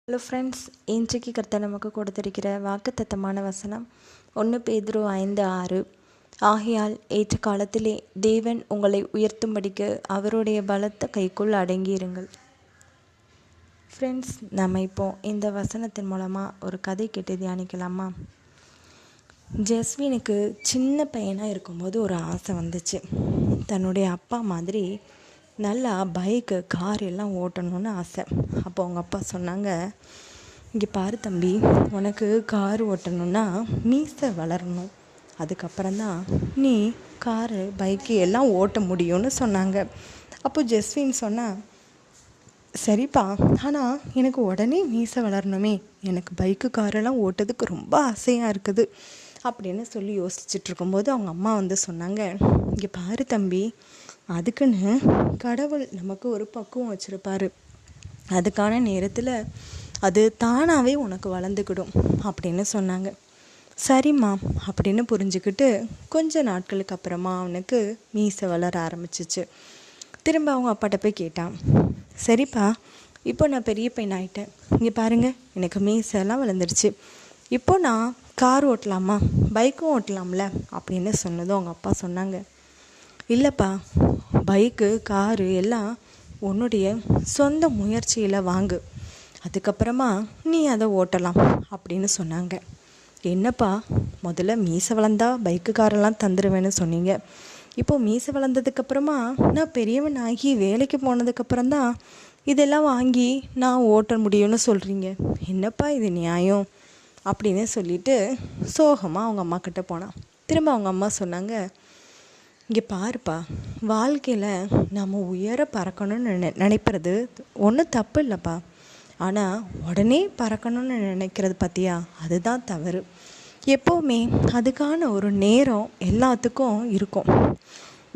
Hello friends, இன்றைக்கு கர்த்தர் நமக்கு கொடுத்திருக்கிற வாக்குத்தத்தமான வசனம் 1 பேதுரு 5:6. ஆகையால் ஏற்ற காலத்திலே தேவன் உங்களை உயர்த்தும்படிக்கு அவருடைய பலத்த கைக்குள் அடங்கியிருங்கள். ஃப்ரெண்ட்ஸ், நம்ம இப்போ இந்த வசனத்தின் மூலமாக ஒரு கதை கேட்டு தியானிக்கலாமா? ஜஸ்வினுக்கு சின்ன பையனாக இருக்கும்போது ஒரு ஆசை வந்துச்சு. தன்னுடைய அப்பா மாதிரி நல்லா பைக்கு, கார் எல்லாம் ஓட்டணும்னு ஆசை. அப்போ அவங்க அப்பா சொன்னாங்க, இங்கே பாரு தம்பி, உனக்கு கார் ஓட்டணுன்னா மீசை வளரணும், அதுக்கப்புறம்தான் நீ காரு, பைக்கு எல்லாம் ஓட்ட முடியும்னு சொன்னாங்க. அப்போ ஜஸ்வின் சொன்னா, சரிப்பா, ஆனால் எனக்கு உடனே மீசை வளரணுமே, எனக்கு பைக்கு காரெல்லாம் ஓட்டதுக்கு ரொம்ப ஆசையாக இருக்குது அப்படின்னு சொல்லி யோசிச்சுட்டு இருக்கும்போது அவங்க அம்மா வந்து சொன்னாங்க, இங்கே பாரு தம்பி, அதுக்குன்னு கடவுள் நமக்கு ஒரு பக்குவம் வச்சுருப்பாரு, அதுக்கான நேரத்தில் அது தானாகவே உனக்கு வளர்ந்துக்கிடும் அப்படின்னு சொன்னாங்க. சரிம்மா அப்படின்னு புரிஞ்சுக்கிட்டு கொஞ்ச நாட்களுக்கு அப்புறமா அவனுக்கு மீசை வளர ஆரம்பிச்சிச்சு. திரும்ப அவங்க அப்பாட்ட போய் கேட்டான், சரிப்பா, இப்போ நான் பெரிய பையன் ஆகிட்டேன், இங்கே பாருங்கள், எனக்கு மீசைலாம் வளர்ந்துருச்சு, இப்போ நான் கார் ஓட்டலாமா, பைக்கும் ஓட்டலாம்ல அப்படின்னு சொன்னதும் அவங்க அப்பா சொன்னாங்க, இல்லைப்பா, பைக்கு, காரு எல்லாம் உன்னுடைய சொந்த முயற்சியில் வாங்கு, அதுக்கப்புறமா நீ அதை ஓட்டலாம் அப்படின்னு சொன்னாங்க. என்னப்பா, முதல்ல மீசை வளர்ந்தா பைக்கு, காரெல்லாம் தந்துடுவேன்னு சொன்னீங்க, இப்போது மீசை வளர்ந்ததுக்கப்புறமா நான் பெரியவன் ஆகி வேலைக்கு போனதுக்கப்புறம்தான் இதெல்லாம் வாங்கி நான் ஓட்ட முடியும்னு சொல்கிறீங்க, என்னப்பா இது நியாயம் அப்படின்னு சொல்லிட்டு சோகமாக அவங்க அம்மா கிட்ட போனான். திரும்ப அவங்க அம்மா சொன்னாங்க, இங்கே பாருப்பா, வாழ்க்கையில் நம்ம உயர பறக்கணும்னு நினைக்கிறது ஒன்றும் தப்பு இல்லைப்பா, ஆனால் உடனே பறக்கணும்னு நினைக்கிறது பார்த்தியா, அதுதான் தவறு. எப்போவுமே அதுக்கான ஒரு நேரம் எல்லாத்துக்கும் இருக்கும்.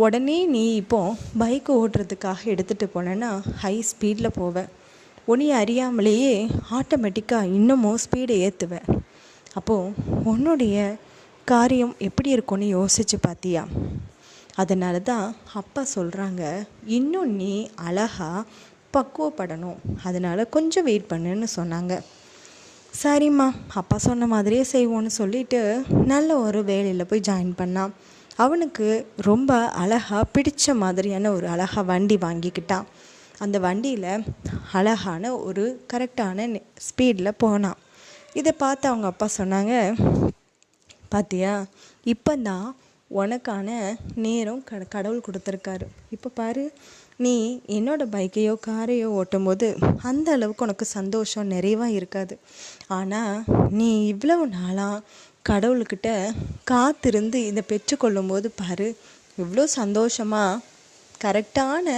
உடனே நீ இப்போது பைக்கு ஓட்டுறதுக்காக எடுத்துகிட்டு போனேன்னா ஹை ஸ்பீடில் போவேன், உன்னை அறியாமலேயே ஆட்டோமேட்டிக்காக இன்னமும் ஸ்பீடை ஏற்றுவேன், அப்போது உன்னுடைய காரியம் எப்படி இருக்கும்னு யோசித்து பார்த்தியா? அதனால தான் அப்பா சொல்கிறாங்க, இன்னும் நீ அழகாக பக்குவப்படணும், அதனால் கொஞ்சம் வெயிட் பண்ணுன்னு சொன்னாங்க. சரிம்மா, அப்பா சொன்ன மாதிரியே செய்வோன்னு சொல்லிட்டு நல்ல ஒரு வேலையில் போய் ஜாயின் பண்ணான். அவனுக்கு ரொம்ப அழகாக பிடிச்ச மாதிரியான ஒரு அழகாக வண்டி வாங்கிக்கிட்டான். அந்த வண்டியில் அழகான ஒரு கரெக்டான ஸ்பீடில் போனான். இதை பார்த்து அவங்க அப்பா சொன்னாங்க, பார்த்தியா, இப்போ தான் உனக்கான நேரம் கடவுள் கொடுத்துருக்காரு, இப்போ பாரு, நீ என்னோடய பைக்கையோ காரையோ ஓட்டும்போது அந்த அளவுக்கு உனக்கு சந்தோஷம் நிறைவாக இருக்காது, ஆனால் நீ இவ்வளவு நாளாக கடவுள்கிட்ட காத்திருந்து இதை பெற்றுக்கொள்ளும்போது பாரு, இவ்வளோ சந்தோஷமாக கரெக்டான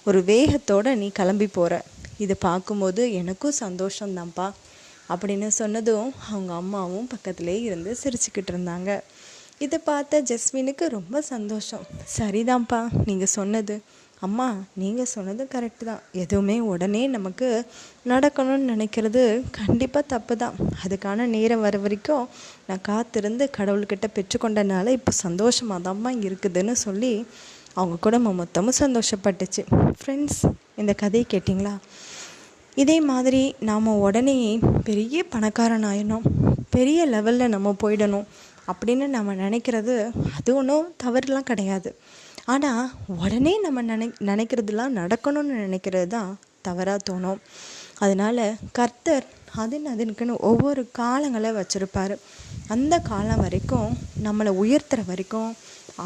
ஒரு வேகத்தோடு நீ கிளம்பி போகிற, இதை பார்க்கும்போது எனக்கும் சந்தோஷம்தான்ப்பா அப்படின்னு சொன்னதும் அவங்க அம்மாவும் பக்கத்துலேயே இருந்து சிரிச்சுக்கிட்டு இருந்தாங்க. இதை பார்த்த ஜஸ்வினுக்கு ரொம்ப சந்தோஷம். சரிதான்ப்பா, நீங்கள் சொன்னது, அம்மா நீங்கள் சொன்னது கரெக்டு தான், எதுவுமே உடனே நமக்கு நடக்கணும்னு நினைக்கிறது கண்டிப்பாக தப்பு தான், அதுக்கான நேரம் வர வரைக்கும் நான் காத்திருந்து கடவுள்கிட்ட பெற்றுக்கொண்டனால இப்போ சந்தோஷமாக தான்மா இருக்குதுன்னு சொல்லி அவங்க குடும்பம் மொத்தமும் சந்தோஷப்பட்டுச்சு. ஃப்ரெண்ட்ஸ், இந்த கதையை கேட்டிங்களா? இதே மாதிரி நாம் உடனே பெரிய பணக்காரன் ஆயிடணும், பெரிய லெவலில் நம்ம போயிடணும் அப்படின்னு நம்ம நினைக்கிறது அது ஒன்றும் தவறுலாம் கிடையாது. ஆனால் உடனே நம்ம நினைக்கிறதுலாம் நடக்கணும்னு நினைக்கிறது தான் தவறாக தோணும். அதனால் கர்த்தர் அதுக்குன்னு ஒவ்வொரு காலங்களை வச்சுருப்பார். அந்த காலம் வரைக்கும் நம்மளை உயர்த்துற வரைக்கும்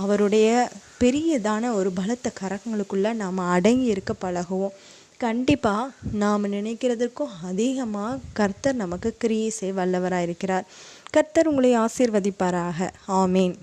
அவருடைய பெரியதான ஒரு பலத்த கரங்களுக்குள்ளே நாம் அடங்கி இருக்க பழகுவோம். கண்டிப்பாக நாம் நினைக்கிறதுக்கும் அதிகமாக கர்த்தர் நமக்கு கிரியை செய்ய வல்லவராக இருக்கிறார். கர்த்தர் உங்களை ஆசீர்வதிப்பாராக. ஆமேன்.